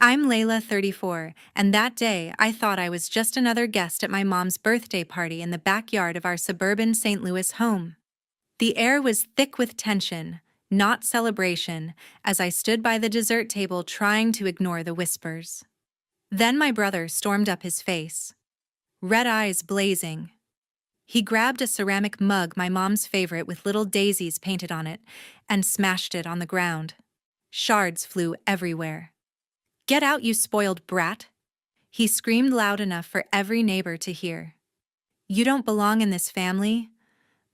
I'm Layla, 34, and that day I thought I was just another guest at my mom's birthday party in the backyard of our suburban St. Louis home. The air was thick with tension, not celebration, as I stood by the dessert table trying to ignore the whispers. Then my brother stormed up his face, red eyes blazing. He grabbed a ceramic mug, my mom's favorite with little daisies painted on it, and smashed it on the ground. Shards flew everywhere. "Get out, you spoiled brat!" He screamed loud enough for every neighbor to hear. "You don't belong in this family."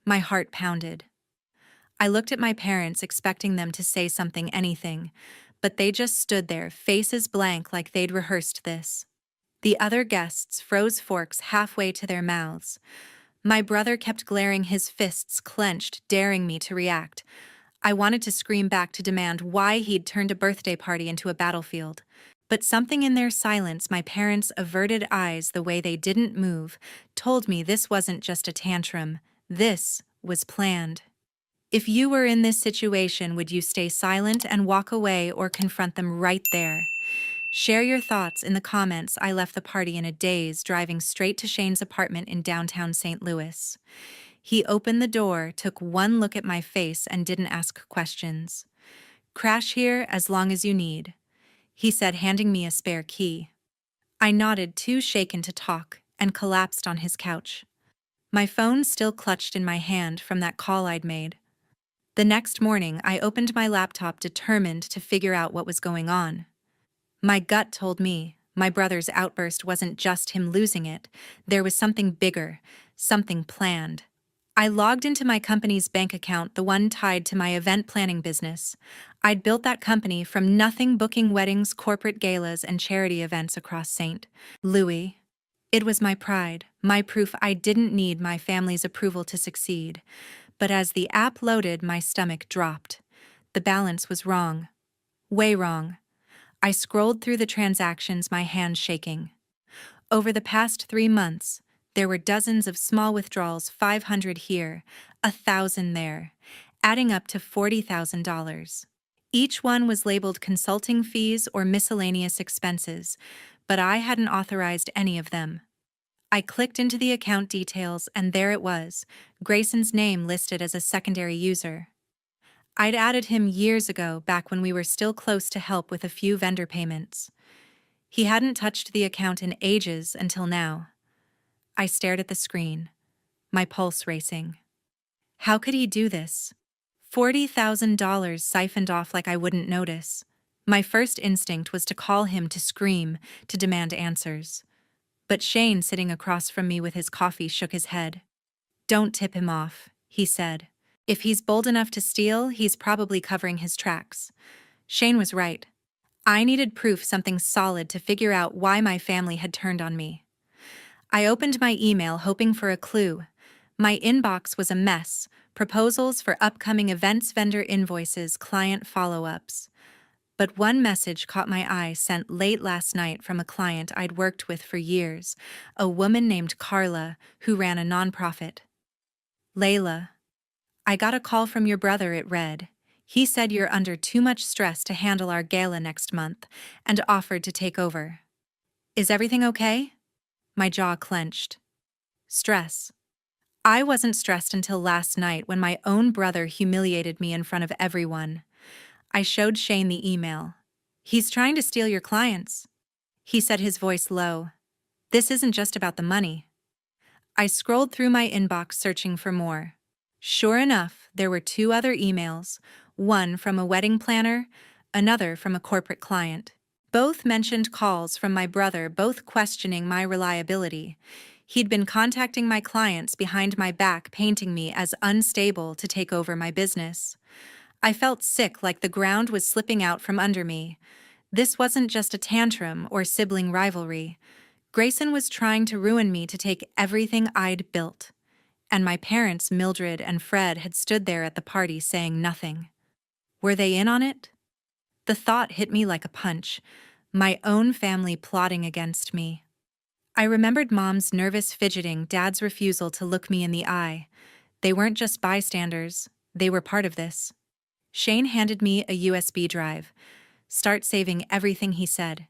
My heart pounded. I looked at my parents, expecting them to say something, anything, but they just stood there, faces blank like they'd rehearsed this. The other guests froze forks halfway to their mouths. My brother kept glaring, his fists clenched, daring me to react. I wanted to scream back to demand why he'd turned a birthday party into a battlefield. But something in their silence, my parents' averted eyes, the way they didn't move, told me this wasn't just a tantrum. This was planned. If you were in this situation, would you stay silent and walk away or confront them right there? Share your thoughts in the comments. I left the party in a daze, driving straight to Shane's apartment in downtown St. Louis. He opened the door, took one look at my face, and didn't ask questions. "Crash here as long as you need," he said, handing me a spare key. I nodded, too shaken to talk, and collapsed on his couch. My phone still clutched in my hand from that call I'd made. The next morning, I opened my laptop, determined to figure out what was going on. My gut told me my brother's outburst wasn't just him losing it. There was something bigger, something planned. I logged into my company's bank account, the one tied to my event planning business. I'd built that company from nothing, booking weddings, corporate galas, and charity events across St. Louis. It was my pride, my proof I didn't need my family's approval to succeed. But as the app loaded, my stomach dropped. The balance was wrong. Way wrong. I scrolled through the transactions, my hands shaking. Over the past 3 months, there were dozens of small withdrawals, 500 here, 1,000 there, adding up to $40,000. Each one was labeled consulting fees or miscellaneous expenses, but I hadn't authorized any of them. I clicked into the account details, and there it was, Grayson's name listed as a secondary user. I'd added him years ago, back when we were still close to help with a few vendor payments. He hadn't touched the account in ages until now. I stared at the screen, my pulse racing. How could he do this? $40,000 siphoned off like I wouldn't notice. My first instinct was to call him, to scream, to demand answers. But Shane, sitting across from me with his coffee, shook his head. "Don't tip him off," he said. "If he's bold enough to steal, he's probably covering his tracks." Shane was right. I needed proof, something solid, to figure out why my family had turned on me. I opened my email, hoping for a clue. My inbox was a mess: proposals for upcoming events, vendor invoices, client follow-ups. But one message caught my eye, sent late last night from a client I'd worked with for years, a woman named Carla who ran a nonprofit. "Layla, I got a call from your brother," it read. "He said you're under too much stress to handle our gala next month and offered to take over. Is everything okay?" My jaw clenched. Stress. I wasn't stressed until last night, when my own brother humiliated me in front of everyone. I showed Shane the email. "He's trying to steal your clients," he said, his voice low. "This isn't just about the money." I scrolled through my inbox, searching for more. Sure enough, there were 2 other emails, one from a wedding planner, another from a corporate client. Both mentioned calls from my brother, both questioning my reliability. He'd been contacting my clients behind my back, painting me as unstable to take over my business. I felt sick, like the ground was slipping out from under me. This wasn't just a tantrum or sibling rivalry. Grayson was trying to ruin me, to take everything I'd built. And my parents, Mildred and Fred, had stood there at the party saying nothing. Were they in on it? The thought hit me like a punch. My own family plotting against me. I remembered Mom's nervous fidgeting, Dad's refusal to look me in the eye. They weren't just bystanders, they were part of this. Shane handed me a USB drive. "Start saving everything," he said.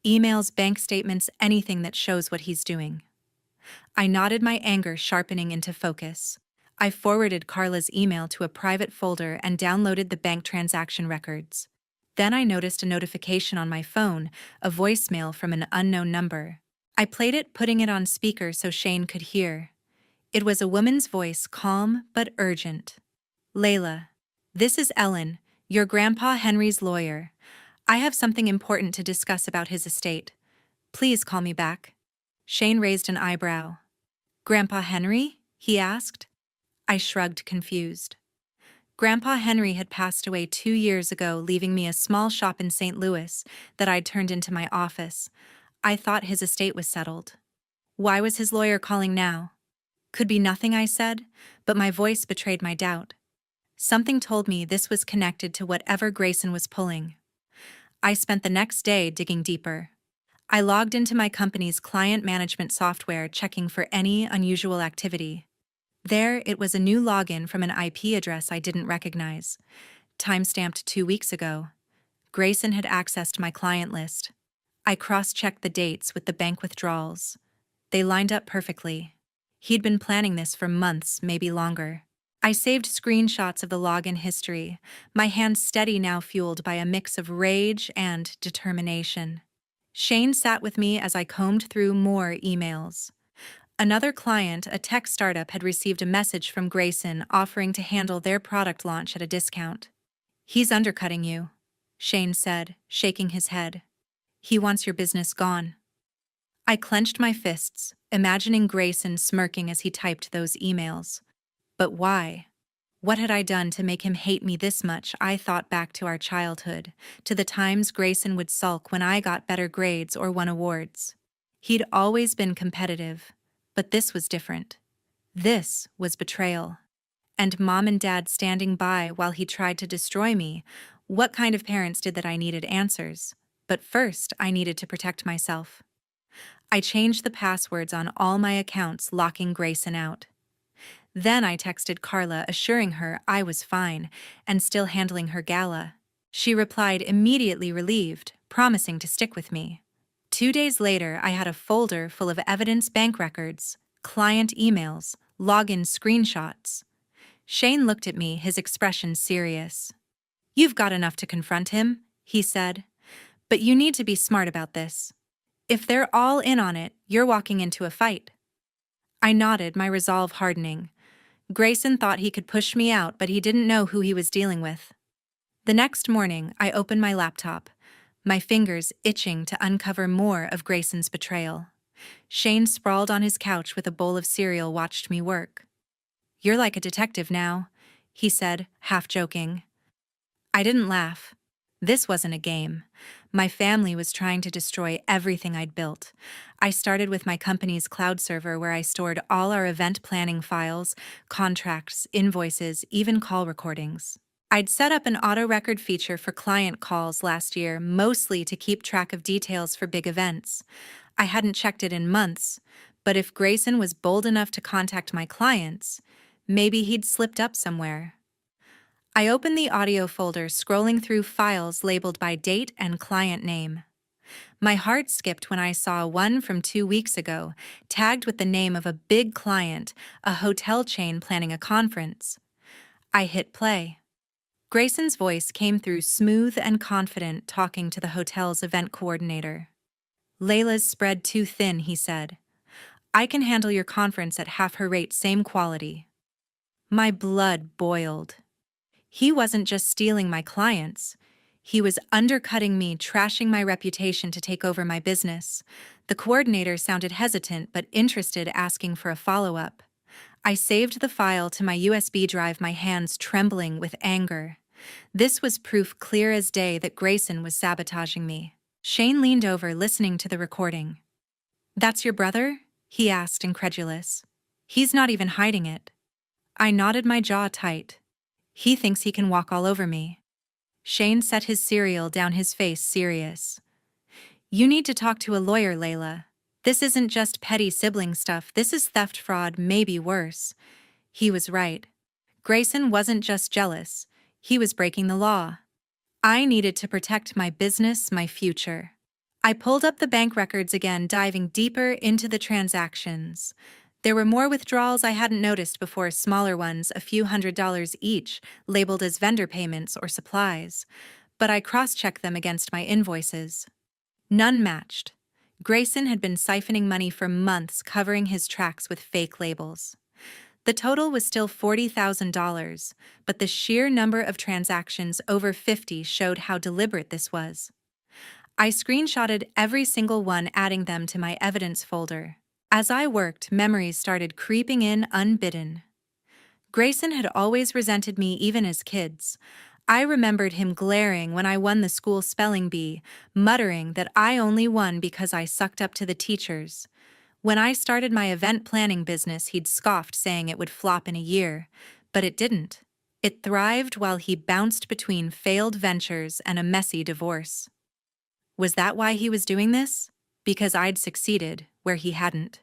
Emails, bank statements, anything that shows what he's doing. I nodded, my anger sharpening into focus. I forwarded Carla's email to a private folder and downloaded the bank transaction records. Then I noticed a notification on my phone, a voicemail from an unknown number. I played it, putting it on speaker so Shane could hear. It was a woman's voice, calm but urgent. Layla, this is Ellen, your Grandpa Henry's lawyer. I have something important to discuss about his estate. Please call me back. Shane raised an eyebrow. Grandpa Henry? He asked. I shrugged, confused. Grandpa Henry had passed away 2 years ago, leaving me a small shop in St. Louis that I'd turned into my office. I thought his estate was settled. Why was his lawyer calling now? Could be nothing, I said, but my voice betrayed my doubt. Something told me this was connected to whatever Grayson was pulling. I spent the next day digging deeper. I logged into my company's client management software, checking for any unusual activity. There, it was a new login from an IP address I didn't recognize. Timestamped 2 weeks ago. Grayson had accessed my client list. I cross-checked the dates with the bank withdrawals. They lined up perfectly. He'd been planning this for months, maybe longer. I saved screenshots of the login history, my hands steady now, fueled by a mix of rage and determination. Shane sat with me as I combed through more emails. Another client, a tech startup, had received a message from Grayson offering to handle their product launch at a discount. He's undercutting you, Shane said, shaking his head. He wants your business gone. I clenched my fists, imagining Grayson smirking as he typed those emails. But why? What had I done to make him hate me this much? I thought back to our childhood, to the times Grayson would sulk when I got better grades or won awards. He'd always been competitive, but this was different. This was betrayal. And Mom and Dad standing by while he tried to destroy me. What kind of parents did that? I needed answers. But first, I needed to protect myself. I changed the passwords on all my accounts, locking Grayson out. Then I texted Carla, assuring her I was fine and still handling her gala. She replied, immediately relieved, promising to stick with me. 2 days later, I had a folder full of evidence, bank records, client emails, login screenshots. Shane looked at me, his expression serious. You've got enough to confront him, he said. But you need to be smart about this. If they're all in on it, you're walking into a fight. I nodded, my resolve hardening. Grayson thought he could push me out, but he didn't know who he was dealing with. The next morning, I opened my laptop, my fingers itching to uncover more of Grayson's betrayal. Shane, sprawled on his couch with a bowl of cereal, watched me work. You're like a detective now, he said, half joking. I didn't laugh. This wasn't a game. My family was trying to destroy everything I'd built. I started with my company's cloud server, where I stored all our event planning files, contracts, invoices, even call recordings. I'd set up an auto-record feature for client calls last year, mostly to keep track of details for big events. I hadn't checked it in months, but if Grayson was bold enough to contact my clients, maybe he'd slipped up somewhere. I opened the audio folder, scrolling through files labeled by date and client name. My heart skipped when I saw one from 2 weeks ago, tagged with the name of a big client, a hotel chain planning a conference. I hit play. Grayson's voice came through, smooth and confident, talking to the hotel's event coordinator. Layla's spread too thin, he said. I can handle your conference at half her rate, same quality. My blood boiled. He wasn't just stealing my clients. He was undercutting me, trashing my reputation to take over my business. The coordinator sounded hesitant but interested, asking for a follow-up. I saved the file to my USB drive, my hands trembling with anger. This was proof clear as day that Grayson was sabotaging me. Shane leaned over, listening to the recording. That's your brother? He asked, incredulous. He's not even hiding it. I nodded, my jaw tight. He thinks he can walk all over me. Shane set his cereal down, his face serious. You need to talk to a lawyer, Layla. This isn't just petty sibling stuff. This is theft, fraud, maybe worse. He was right. Grayson wasn't just jealous. He was breaking the law. I needed to protect my business, my future. I pulled up the bank records again, diving deeper into the transactions. There were more withdrawals I hadn't noticed before, smaller ones, a few $100s each, labeled as vendor payments or supplies. But I cross-checked them against my invoices. None matched. Grayson had been siphoning money for months, covering his tracks with fake labels. The total was still $40,000, but the sheer number of transactions, over 50, showed how deliberate this was. I screenshotted every single one, adding them to my evidence folder. As I worked, memories started creeping in unbidden. Grayson had always resented me, even as kids. I remembered him glaring when I won the school spelling bee, muttering that I only won because I sucked up to the teachers. When I started my event planning business, he'd scoffed, saying it would flop in a year. But it didn't. It thrived while he bounced between failed ventures and a messy divorce. Was that why he was doing this? Because I'd succeeded where he hadn't.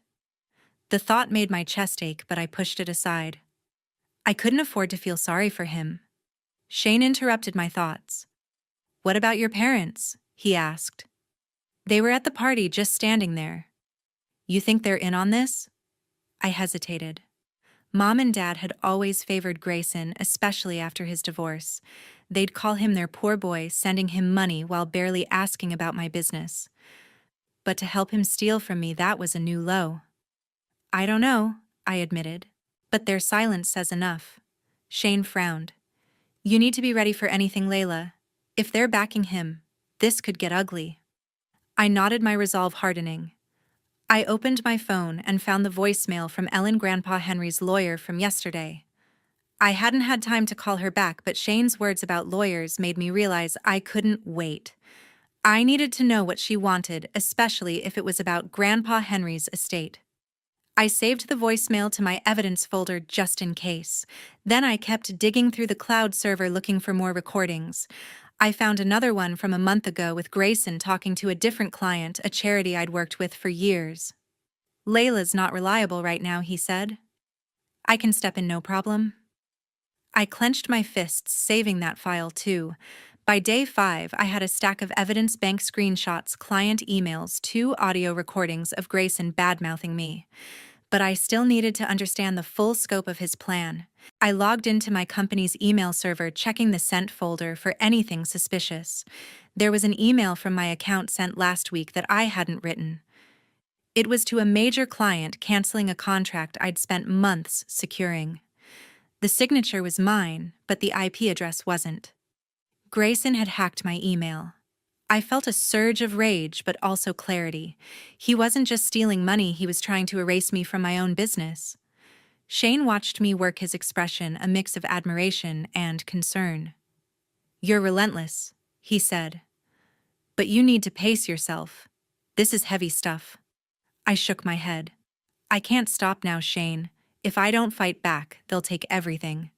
The thought made my chest ache, but I pushed it aside. I couldn't afford to feel sorry for him. Shane interrupted my thoughts. "What about your parents?" he asked. "They were at the party, just standing there." "You think they're in on this?" I hesitated. Mom and Dad had always favored Grayson, especially after his divorce. They'd call him their poor boy, sending him money while barely asking about my business. But to help him steal from me, that was a new low. "I don't know," I admitted. "But their silence says enough." Shane frowned. "You need to be ready for anything, Layla. If they're backing him, this could get ugly." I nodded, my resolve hardening. I opened my phone and found the voicemail from Ellen, Grandpa Henry's lawyer, from yesterday. I hadn't had time to call her back, but Shane's words about lawyers made me realize I couldn't wait. I needed to know what she wanted, especially if it was about Grandpa Henry's estate. I saved the voicemail to my evidence folder just in case. Then I kept digging through the cloud server looking for more recordings. I found another one from a month ago with Grayson talking to a different client, a charity I'd worked with for years. "Layla's not reliable right now," he said. "I can step in, no problem." I clenched my fists, saving that file too. By day 5, I had a stack of evidence, bank screenshots, client emails, 2 audio recordings of Grayson badmouthing me. But I still needed to understand the full scope of his plan. I logged into my company's email server, checking the sent folder for anything suspicious. There was an email from my account sent last week that I hadn't written. It was to a major client canceling a contract I'd spent months securing. The signature was mine, but the IP address wasn't. Grayson had hacked my email. I felt a surge of rage, but also clarity. He wasn't just stealing money, he was trying to erase me from my own business. Shane watched me work, his expression a mix of admiration and concern. "You're relentless," he said. "But you need to pace yourself. This is heavy stuff." I shook my head. "I can't stop now, Shane. If I don't fight back, they'll take everything."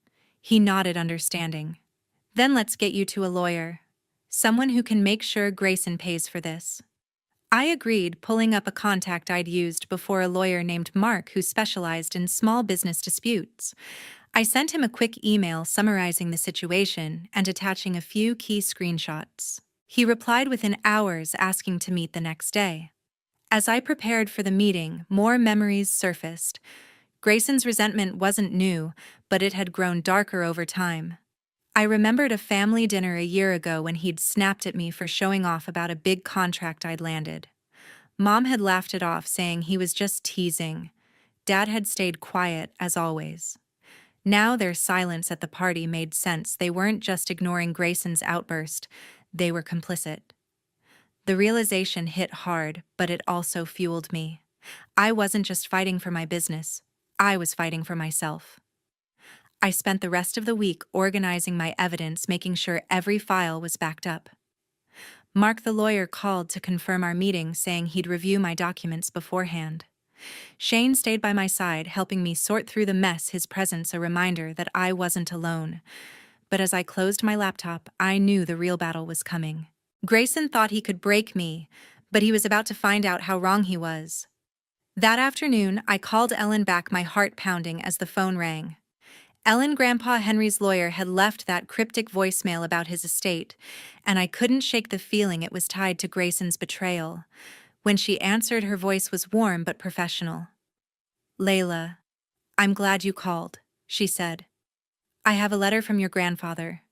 He nodded, understanding. "Then let's get you to a lawyer. Someone who can make sure Grayson pays for this." I agreed, pulling up a contact I'd used before, a lawyer named Mark who specialized in small business disputes. I sent him a quick email summarizing the situation and attaching a few key screenshots. He replied within hours, asking to meet the next day. As I prepared for the meeting, more memories surfaced. Grayson's resentment wasn't new, but it had grown darker over time. I remembered a family dinner a year ago when he'd snapped at me for showing off about a big contract I'd landed. Mom had laughed it off, saying he was just teasing. Dad had stayed quiet, as always. Now their silence at the party made sense. They weren't just ignoring Grayson's outburst, they were complicit. The realization hit hard, but it also fueled me. I wasn't just fighting for my business, I was fighting for myself. I spent the rest of the week organizing my evidence, making sure every file was backed up. Mark, the lawyer, called to confirm our meeting, saying he'd review my documents beforehand. Shane stayed by my side, helping me sort through the mess, his presence a reminder that I wasn't alone. But as I closed my laptop, I knew the real battle was coming. Grayson thought he could break me, but he was about to find out how wrong he was. That afternoon, I called Ellen back, my heart pounding as the phone rang. Ellen Grandpa Henry's lawyer had left that cryptic voicemail about his estate, and I couldn't shake the feeling it was tied to Grayson's betrayal. When she answered, her voice was warm but professional. "Layla, I'm glad you called," she said. "I have a letter from your grandfather.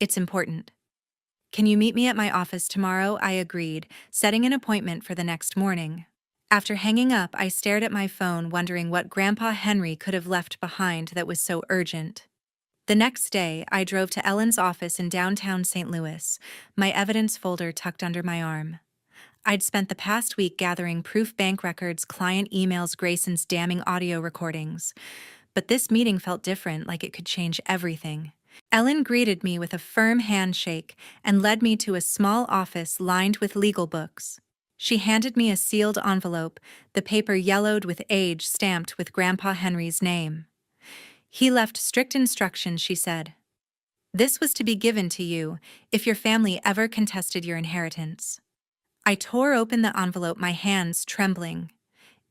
It's important. Can you meet me at my office tomorrow?" I agreed, setting an appointment for the next morning. After hanging up, I stared at my phone, wondering what Grandpa Henry could have left behind that was so urgent. The next day, I drove to Ellen's office in downtown St. Louis, my evidence folder tucked under my arm. I'd spent the past week gathering proof, bank records, client emails, Grayson's damning audio recordings. But this meeting felt different, like it could change everything. Ellen greeted me with a firm handshake and led me to a small office lined with legal books. She handed me a sealed envelope, the paper yellowed with age, stamped with Grandpa Henry's name. "He left strict instructions," she said. "This was to be given to you if your family ever contested your inheritance." I tore open the envelope, my hands trembling.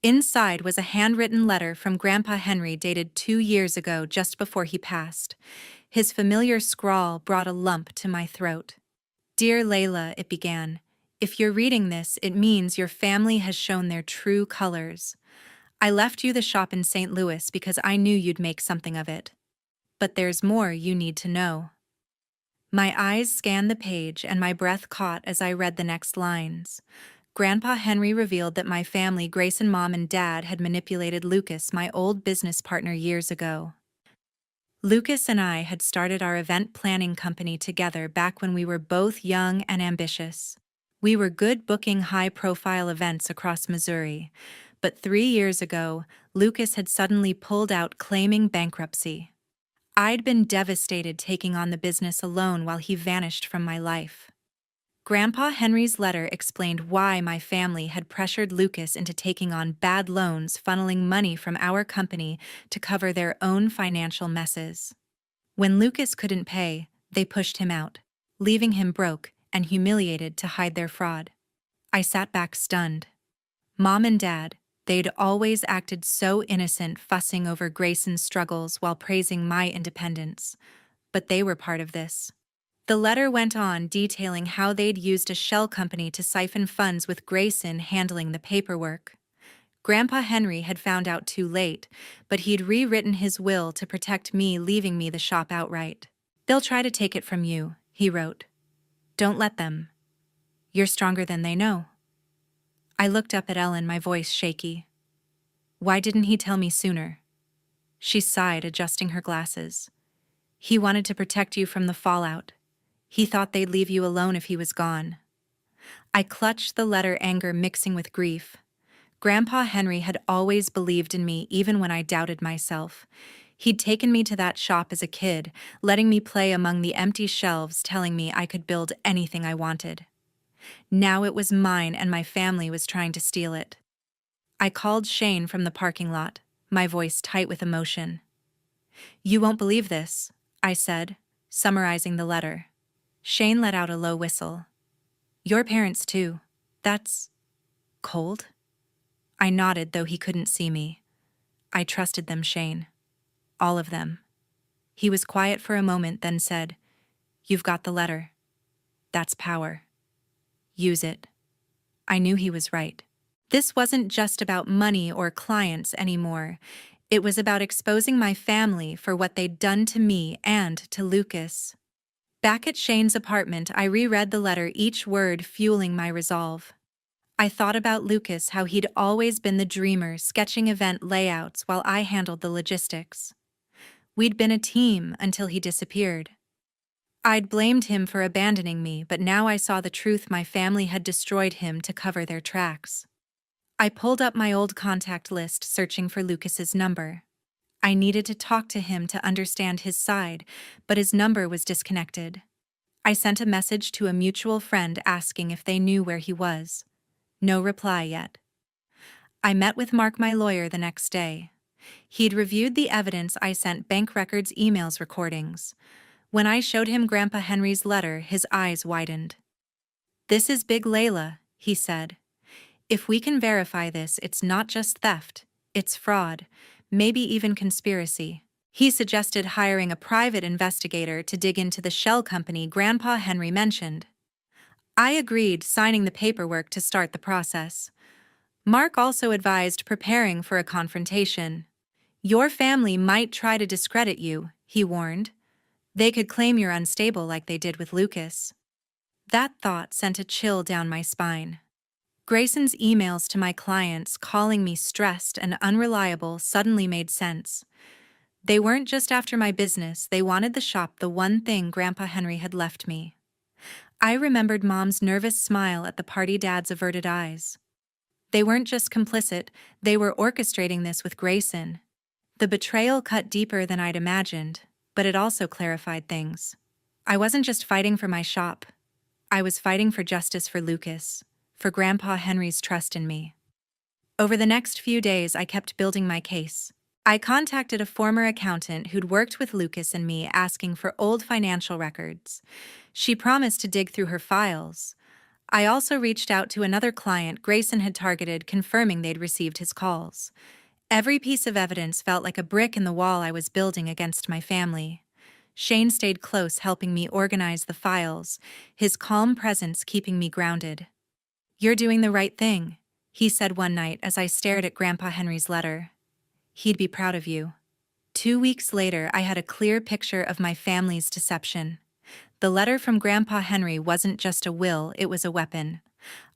Inside was a handwritten letter from Grandpa Henry dated 2 years ago, just before he passed. His familiar scrawl brought a lump to my throat. "Dear Layla," it began, "if you're reading this, it means your family has shown their true colors. I left you the shop in St. Louis because I knew you'd make something of it. But there's more you need to know." My eyes scanned the page and my breath caught as I read the next lines. Grandpa Henry revealed that my family, Grayson Mom and Dad, had manipulated Lucas, my old business partner, years ago. Lucas and I had started our event planning company together back when we were both young and ambitious. We were good booking high-profile events across Missouri, but 3 years ago, Lucas had suddenly pulled out, claiming bankruptcy. I'd been devastated taking on the business alone while he vanished from my life. Grandpa Henry's letter explained why my family had pressured Lucas into taking on bad loans, funneling money from our company to cover their own financial messes. When Lucas couldn't pay, they pushed him out, leaving him broke and humiliated to hide their fraud. I sat back stunned. Mom and Dad, they'd always acted so innocent, fussing over Grayson's struggles while praising my independence. But they were part of this. The letter went on, detailing how they'd used a shell company to siphon funds, with Grayson handling the paperwork. Grandpa Henry had found out too late, but he'd rewritten his will to protect me, leaving me the shop outright. "They'll try to take it from you," he wrote. "Don't let them. You're stronger than they know." I looked up at Ellen, my voice shaky. "Why didn't he tell me sooner?" She sighed, adjusting her glasses. "He wanted to protect you from the fallout. He thought they'd leave you alone if he was gone." I clutched the letter, anger mixing with grief. Grandpa Henry had always believed in me, even when I doubted myself. He'd taken me to that shop as a kid, letting me play among the empty shelves, telling me I could build anything I wanted. Now it was mine, and my family was trying to steal it. I called Shane from the parking lot, my voice tight with emotion. "You won't believe this," I said, summarizing the letter. Shane let out a low whistle. "Your parents too. That's cold?" I nodded, though he couldn't see me. "I trusted them, Shane. All of them." He was quiet for a moment, then said, "You've got the letter. That's power. Use it." I knew he was right. This wasn't just about money or clients anymore. It was about exposing my family for what they'd done to me and to Lucas. Back at Shane's apartment, I reread the letter, each word fueling my resolve. I thought about Lucas, how he'd always been the dreamer, sketching event layouts while I handled the logistics. We'd been a team until he disappeared. I'd blamed him for abandoning me, but now I saw the truth: my family had destroyed him to cover their tracks. I pulled up my old contact list, searching for Lucas's number. I needed to talk to him to understand his side, but his number was disconnected. I sent a message to a mutual friend asking if they knew where he was. No reply yet. I met with Mark, my lawyer, the next day. He'd reviewed the evidence I sent: bank records, emails, recordings. When I showed him Grandpa Henry's letter, his eyes widened. "This is big, Layla," he said. "If we can verify this, it's not just theft, it's fraud, maybe even conspiracy." He suggested hiring a private investigator to dig into the shell company Grandpa Henry mentioned. I agreed, signing the paperwork to start the process. Mark also advised preparing for a confrontation. Your family might try to discredit you, he warned. They could claim you're unstable like they did with Lucas. That thought sent a chill down my spine. Grayson's emails to my clients calling me stressed and unreliable suddenly made sense. They weren't just after my business, they wanted the shop, the one thing Grandpa Henry had left me. I remembered Mom's nervous smile at the party, Dad's averted eyes. They weren't just complicit, they were orchestrating this with Grayson. The betrayal cut deeper than I'd imagined, but it also clarified things. I wasn't just fighting for my shop. I was fighting for justice for Lucas, for Grandpa Henry's trust in me. Over the next few days, I kept building my case. I contacted a former accountant who'd worked with Lucas and me, asking for old financial records. She promised to dig through her files. I also reached out to another client Grayson had targeted, confirming they'd received his calls. Every piece of evidence felt like a brick in the wall I was building against my family. Shane stayed close, helping me organize the files, his calm presence keeping me grounded. "You're doing the right thing," he said one night as I stared at Grandpa Henry's letter. "He'd be proud of you." 2 weeks later, I had a clear picture of my family's deception. The letter from Grandpa Henry wasn't just a will, it was a weapon.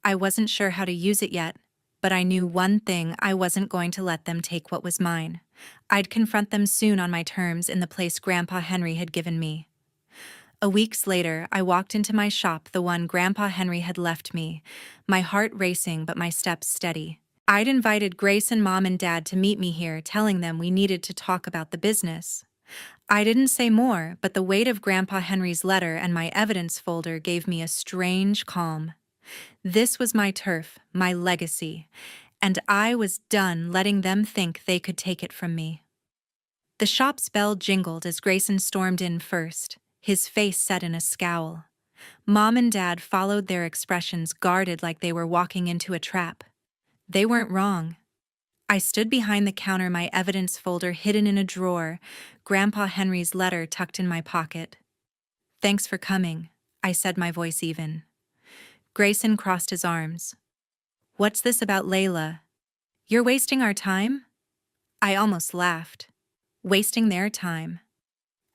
I wasn't sure how to use it yet, but I knew one thing: I wasn't going to let them take what was mine. I'd confront them soon on my terms, in the place Grandpa Henry had given me. A week later, I walked into my shop, the one Grandpa Henry had left me, my heart racing but my steps steady. I'd invited Grace and Mom and Dad to meet me here, telling them we needed to talk about the business. I didn't say more, but the weight of Grandpa Henry's letter and my evidence folder gave me a strange calm. This was my turf, my legacy, and I was done letting them think they could take it from me. The shop's bell jingled as Grayson stormed in first, his face set in a scowl. Mom and Dad followed, their expressions guarded, like they were walking into a trap. They weren't wrong. I stood behind the counter, my evidence folder hidden in a drawer, Grandpa Henry's letter tucked in my pocket. "Thanks for coming," I said, my voice even. Grayson crossed his arms. "What's this about Layla? You're wasting our time?" I almost laughed. Wasting their time.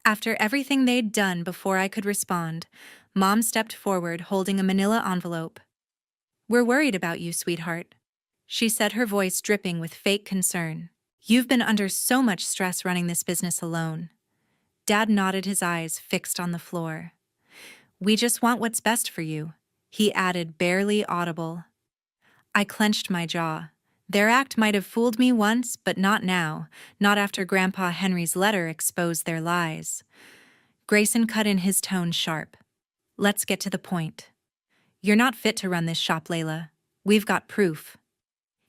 After everything they'd done before I could respond, Mom stepped forward holding a manila envelope. "We're worried about you, sweetheart," she said, her voice dripping with fake concern. "You've been under so much stress running this business alone." Dad nodded, his eyes fixed on the floor. "We just want what's best for you," he added, barely audible. I clenched my jaw. Their act might have fooled me once, but not now, not after Grandpa Henry's letter exposed their lies. Grayson cut in, his tone sharp. "Let's get to the point. You're not fit to run this shop, Layla. We've got proof."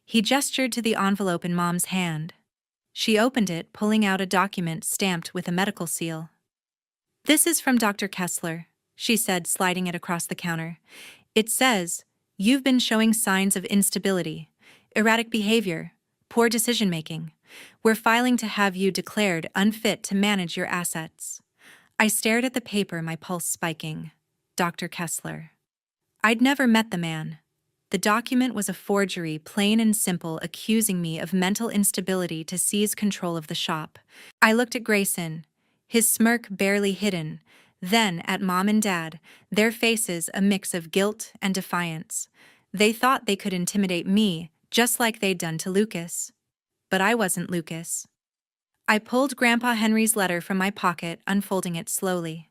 He gestured to the envelope in Mom's hand. She opened it, pulling out a document stamped with a medical seal. "This is from Dr. Kessler," she said, sliding it across the counter. "It says, you've been showing signs of instability, erratic behavior, poor decision-making. We're filing to have you declared unfit to manage your assets." I stared at the paper, my pulse spiking. Dr. Kessler. I'd never met the man. The document was a forgery, plain and simple, accusing me of mental instability to seize control of the shop. I looked at Grayson, his smirk barely hidden, then at Mom and Dad, their faces a mix of guilt and defiance. They thought they could intimidate me, just like they'd done to Lucas. But I wasn't Lucas. I pulled Grandpa Henry's letter from my pocket, unfolding it slowly.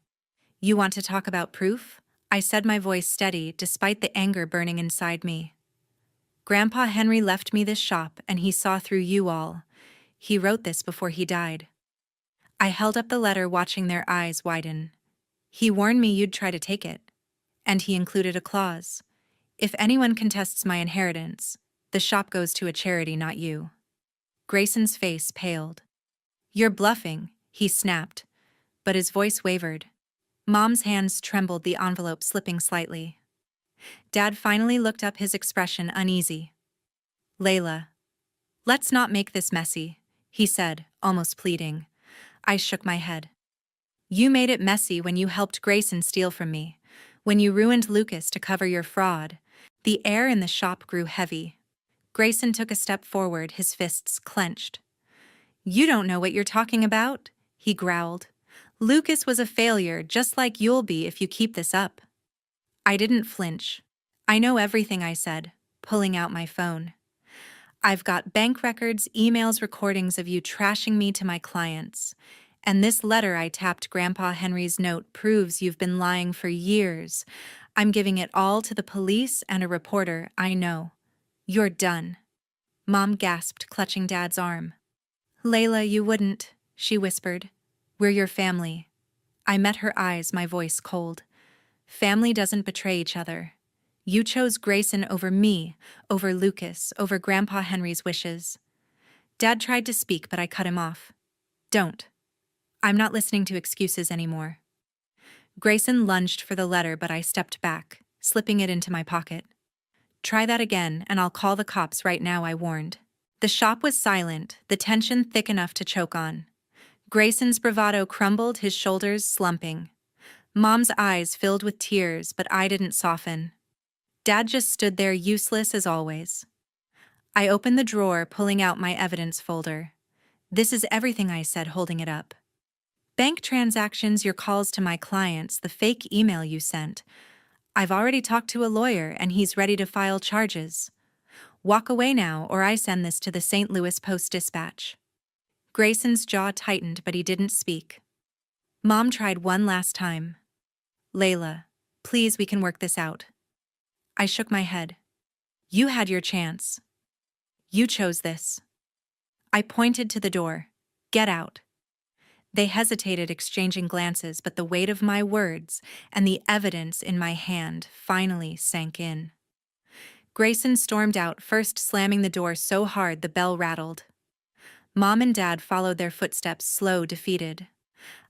"You want to talk about proof?" I said, my voice steady, despite the anger burning inside me. "Grandpa Henry left me this shop, and he saw through you all. He wrote this before he died." I held up the letter, watching their eyes widen. "He warned me you'd try to take it. And he included a clause. If anyone contests my inheritance, the shop goes to a charity, not you." Grayson's face paled. "You're bluffing," he snapped, but his voice wavered. Mom's hands trembled, the envelope slipping slightly. Dad finally looked up, his expression uneasy. "Layla, let's not make this messy," he said, almost pleading. I shook my head. You made it messy when you helped Grayson steal from me. When you ruined Lucas to cover your fraud. The air in the shop grew heavy. Grayson took a step forward, his fists clenched. You don't know what you're talking about, he growled. Lucas was a failure, just like you'll be if you keep this up. I didn't flinch. I know everything, I said, pulling out my phone. I've got bank records, emails, recordings of you trashing me to my clients. And this letter I tapped Grandpa Henry's note proves you've been lying for years. I'm giving it all to the police and a reporter I know. You're done. Mom gasped, clutching Dad's arm. Layla, you wouldn't, she whispered. We're your family. I met her eyes, my voice cold. Family doesn't betray each other. You chose Grayson over me, over Lucas, over Grandpa Henry's wishes. Dad tried to speak, but I cut him off. Don't. I'm not listening to excuses anymore. Grayson lunged for the letter, but I stepped back, slipping it into my pocket. Try that again, and I'll call the cops right now, I warned. The shop was silent, the tension thick enough to choke on. Grayson's bravado crumbled, his shoulders slumping. Mom's eyes filled with tears, but I didn't soften. Dad just stood there, useless as always. I opened the drawer, pulling out my evidence folder. This is everything, I said, holding it up. Bank transactions, your calls to my clients, the fake email you sent. I've already talked to a lawyer, and he's ready to file charges. Walk away now, or I send this to the St. Louis Post-Dispatch. Grayson's jaw tightened, but he didn't speak. Mom tried one last time. Layla, please, we can work this out. I shook my head. You had your chance. You chose this. I pointed to the door. Get out. They hesitated, exchanging glances, but the weight of my words and the evidence in my hand finally sank in. Grayson stormed out, first slamming the door so hard the bell rattled. Mom and Dad followed their footsteps, slow, defeated.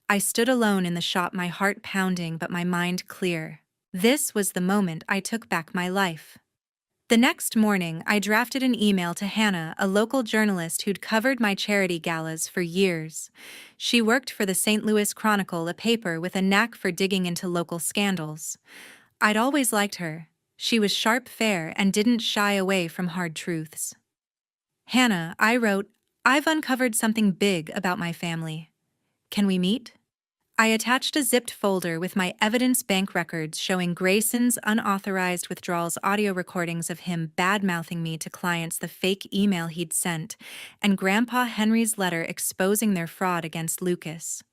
I stood alone in the shop, my heart pounding but my mind clear. This was the moment I took back my life. The next morning, I drafted an email to Hannah, a local journalist who'd covered my charity galas for years. She worked for the St. Louis Chronicle, a paper with a knack for digging into local scandals. I'd always liked her. She was sharp, fair, and didn't shy away from hard truths. Hannah, I wrote, I've uncovered something big about my family. Can we meet? I attached a zipped folder with my evidence bank records showing Grayson's unauthorized withdrawals, audio recordings of him bad-mouthing me to clients, the fake email he'd sent, and Grandpa Henry's letter exposing their fraud against Lucas.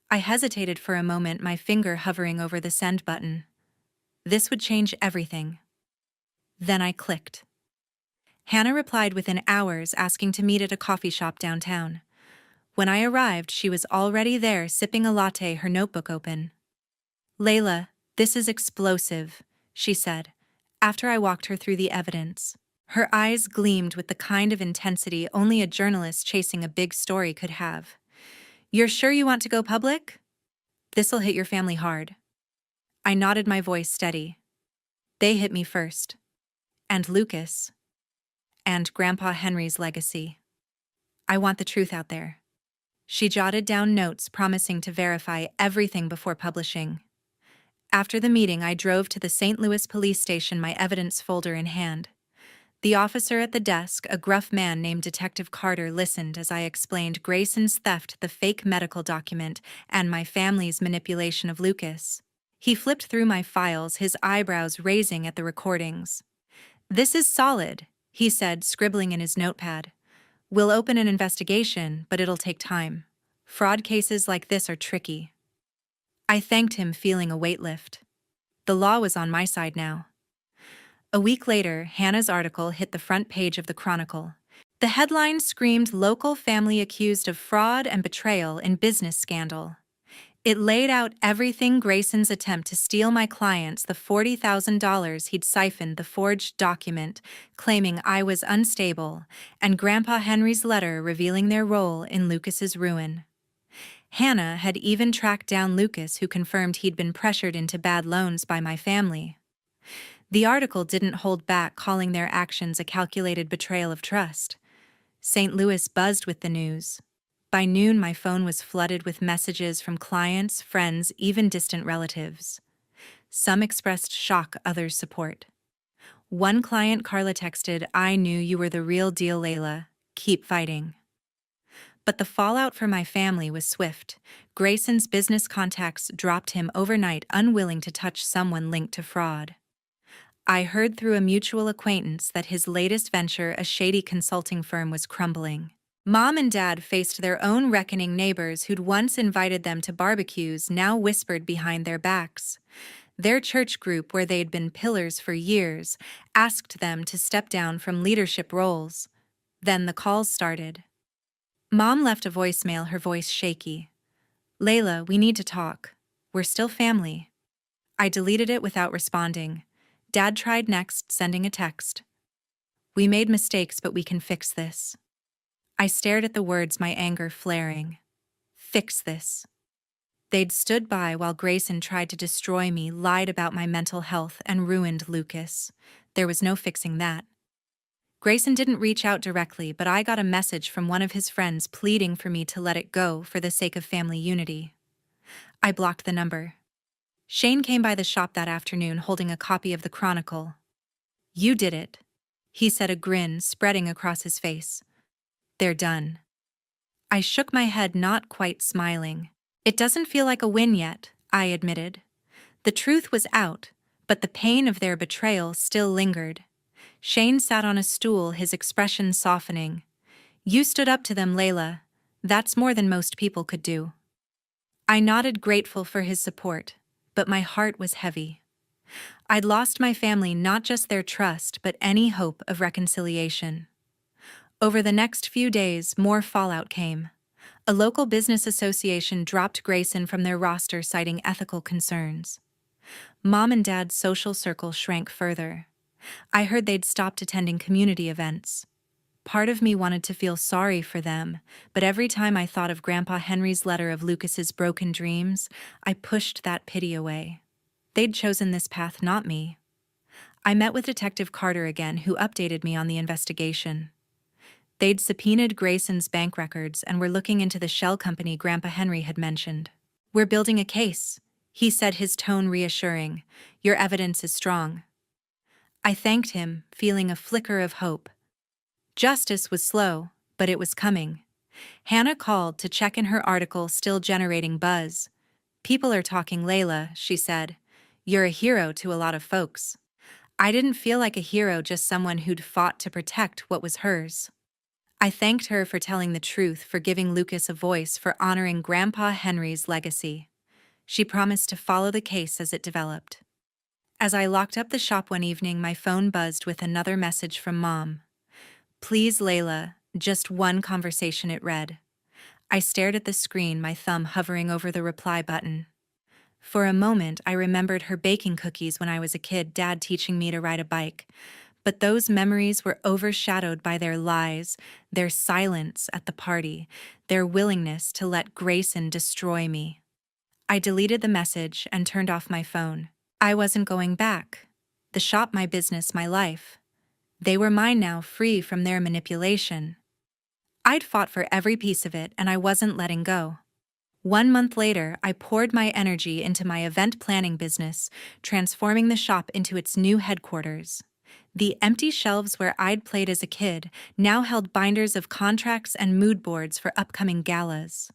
I hesitated for a moment, my finger hovering over the send button. This would change everything. Then I clicked. Hannah replied within hours, asking to meet at a coffee shop downtown. When I arrived, she was already there, sipping a latte, her notebook open. Layla, this is explosive, she said, after I walked her through the evidence. Her eyes gleamed with the kind of intensity only a journalist chasing a big story could have. You're sure you want to go public? This'll hit your family hard. I nodded, my voice steady. They hit me first. And Lucas. And Grandpa Henry's legacy. I want the truth out there. She jotted down notes, promising to verify everything before publishing. After the meeting, I drove to the St. Louis police station, my evidence folder in hand. The officer at the desk, a gruff man named Detective Carter, listened as I explained Grayson's theft, the fake medical document, and my family's manipulation of Lucas. He flipped through my files, his eyebrows raising at the recordings. This is solid, he said, scribbling in his notepad. We'll open an investigation, but it'll take time. Fraud cases like this are tricky. I thanked him, feeling a weight lift. The law was on my side now. A week later, Hannah's article hit the front page of the Chronicle. The headline screamed, "Local family accused of fraud and betrayal in business scandal." It laid out everything: Grayson's attempt to steal my clients the $40,000 he'd siphoned, the forged document claiming I was unstable, and Grandpa Henry's letter revealing their role in Lucas's ruin. Hannah had even tracked down Lucas, who confirmed he'd been pressured into bad loans by my family. The article didn't hold back, calling their actions a calculated betrayal of trust. St. Louis buzzed with the news. By noon, my phone was flooded with messages from clients, friends, even distant relatives. Some expressed shock, others support. One client, Carla, texted, "I knew you were the real deal, Layla. Keep fighting." But the fallout for my family was swift. Grayson's business contacts dropped him overnight, unwilling to touch someone linked to fraud. I heard through a mutual acquaintance that his latest venture, a shady consulting firm, was crumbling. Mom and Dad faced their own reckoning. Neighbors who'd once invited them to barbecues now whispered behind their backs. Their church group, where they'd been pillars for years, asked them to step down from leadership roles. Then the calls started. Mom left a voicemail, her voice shaky. "Layla, we need to talk. We're still family." I deleted it without responding. Dad tried next, sending a text. "We made mistakes, but we can fix this." I stared at the words, my anger flaring. Fix this. They'd stood by while Grayson tried to destroy me, lied about my mental health, and ruined Lucas. There was no fixing that. Grayson didn't reach out directly, but I got a message from one of his friends pleading for me to let it go for the sake of family unity. I blocked the number. Shane came by the shop that afternoon holding a copy of the Chronicle. "You did it," he said, a grin spreading across his face. "They're done." I shook my head, not quite smiling. "It doesn't feel like a win yet," I admitted. The truth was out, but the pain of their betrayal still lingered. Shane sat on a stool, his expression softening. "You stood up to them, Layla. That's more than most people could do." I nodded, grateful for his support, but my heart was heavy. I'd lost my family, not just their trust, but any hope of reconciliation. Over the next few days, more fallout came. A local business association dropped Grayson from their roster, citing ethical concerns. Mom and Dad's social circle shrank further. I heard they'd stopped attending community events. Part of me wanted to feel sorry for them, but every time I thought of Grandpa Henry's letter of Lucas's broken dreams, I pushed that pity away. They'd chosen this path, not me. I met with Detective Carter again, who updated me on the investigation. They'd subpoenaed Grayson's bank records and were looking into the shell company Grandpa Henry had mentioned. "We're building a case," he said, his tone reassuring. "Your evidence is strong." I thanked him, feeling a flicker of hope. Justice was slow, but it was coming. Hannah called to check in, her article still generating buzz. "People are talking, Layla," she said. "You're a hero to a lot of folks." I didn't feel like a hero, just someone who'd fought to protect what was hers. I thanked her for telling the truth, for giving Lucas a voice, for honoring Grandpa Henry's legacy. She promised to follow the case as it developed. As I locked up the shop one evening, my phone buzzed with another message from Mom. "Please, Layla, just one conversation," it read. I stared at the screen, my thumb hovering over the reply button. For a moment, I remembered her baking cookies when I was a kid, Dad teaching me to ride a bike. But those memories were overshadowed by their lies, their silence at the party, their willingness to let Grayson destroy me. I deleted the message and turned off my phone. I wasn't going back. The shop, my business, my life. They were mine now, free from their manipulation. I'd fought for every piece of it, and I wasn't letting go. 1 month later, I poured my energy into my event planning business, transforming the shop into its new headquarters. The empty shelves where I'd played as a kid now held binders of contracts and mood boards for upcoming galas.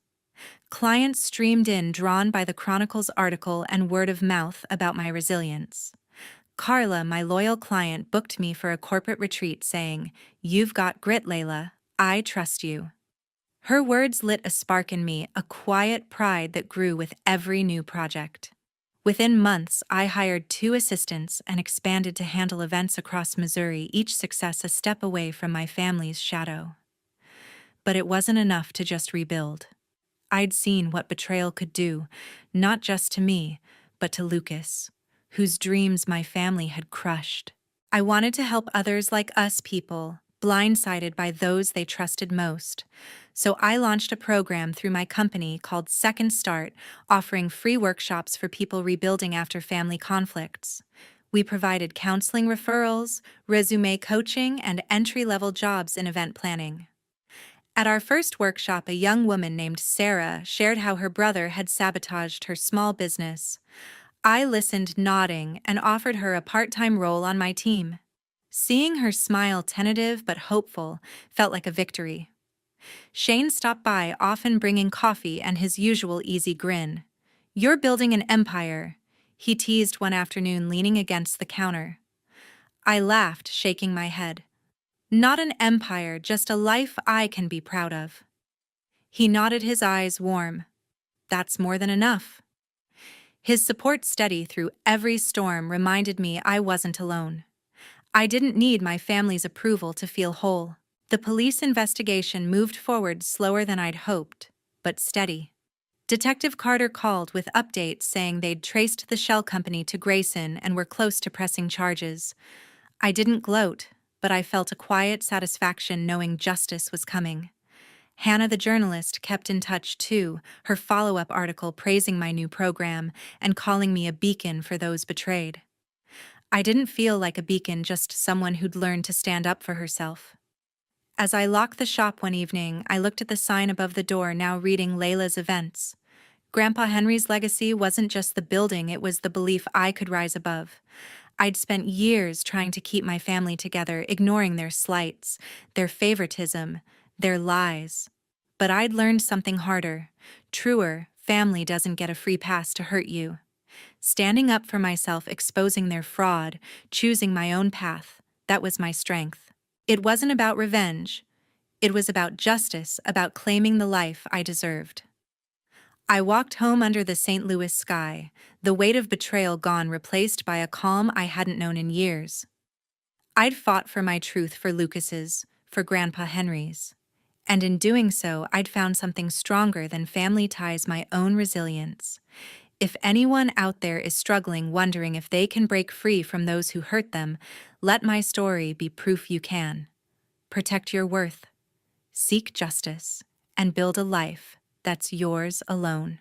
Clients streamed in, drawn by the Chronicle's article and word of mouth about my resilience. Carla, my loyal client, booked me for a corporate retreat, saying, "You've got grit, Layla. I trust you." Her words lit a spark in me, a quiet pride that grew with every new project. Within months, I hired 2 assistants and expanded to handle events across Missouri, each success a step away from my family's shadow. But it wasn't enough to just rebuild. I'd seen what betrayal could do, not just to me, but to Lucas, whose dreams my family had crushed. I wanted to help others like us, people blindsided by those they trusted most. So I launched a program through my company called Second Start, offering free workshops for people rebuilding after family conflicts. We provided counseling, referrals, resume coaching, and entry-level jobs in event planning. At our first workshop, a young woman named Sarah shared how her brother had sabotaged her small business. I listened, nodding, and offered her a part-time role on my team. Seeing her smile, tentative but hopeful, felt like a victory. Shane stopped by, often bringing coffee and his usual easy grin. "You're building an empire," he teased one afternoon, leaning against the counter. I laughed, shaking my head. "Not an empire, just a life I can be proud of." He nodded, his eyes warm. "That's more than enough." His support, steady through every storm, reminded me I wasn't alone. I didn't need my family's approval to feel whole. The police investigation moved forward slower than I'd hoped, but steady. Detective Carter called with updates saying they'd traced the shell company to Grayson and were close to pressing charges. I didn't gloat, but I felt a quiet satisfaction knowing justice was coming. Hannah, the journalist, kept in touch too, her follow-up article praising my new program and calling me a beacon for those betrayed. I didn't feel like a beacon, just someone who'd learned to stand up for herself. As I locked the shop one evening, I looked at the sign above the door, now reading Layla's events. Grandpa Henry's legacy wasn't just the building, it was the belief I could rise above. I'd spent years trying to keep my family together, ignoring their slights, their favoritism, their lies. But I'd learned something harder, truer: family doesn't get a free pass to hurt you. Standing up for myself, exposing their fraud, choosing my own path, that was my strength. It wasn't about revenge. It was about justice, about claiming the life I deserved. I walked home under the St. Louis sky, the weight of betrayal gone, replaced by a calm I hadn't known in years. I'd fought for my truth, for Lucas's, for Grandpa Henry's. And in doing so, I'd found something stronger than family ties: my own resilience. If anyone out there is struggling, wondering if they can break free from those who hurt them, let my story be proof you can. Protect your worth, seek justice, and build a life that's yours alone.